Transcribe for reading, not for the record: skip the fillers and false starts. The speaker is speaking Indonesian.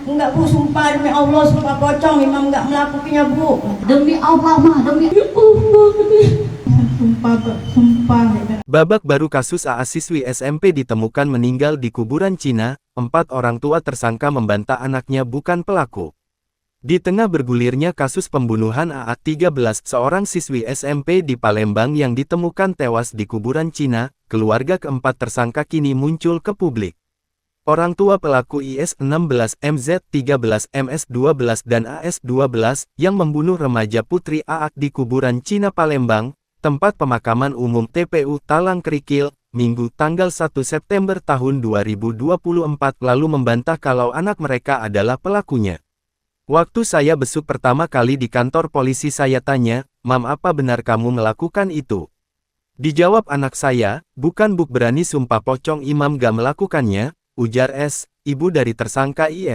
Enggak bu, sumpah demi Allah, sumpah pocong, Imam enggak melakukannya bu. Demi Allah mah, demi Allah. Sumpah, sumpah. Babak baru kasus AA siswi SMP ditemukan meninggal di kuburan Cina, 4 orang tua tersangka membantah anaknya bukan pelaku. Di tengah bergulirnya kasus pembunuhan AA13, seorang siswi SMP di Palembang yang ditemukan tewas di kuburan Cina, keluarga keempat tersangka kini muncul ke publik. Orang tua pelaku IS-16, MZ-13, MS-12 dan AS-12 yang membunuh remaja putri AA di kuburan Cina Palembang, tempat pemakaman umum TPU Talang Kerikil, Minggu tanggal 1 September tahun 2024 lalu membantah kalau anak mereka adalah pelakunya. Waktu saya besuk pertama kali di kantor polisi saya tanya, "Mam, apa benar kamu melakukan itu?" Dijawab anak saya, "Bukan Buk, berani sumpah pocong Imam gak melakukannya," ujar S, ibu dari tersangka IS.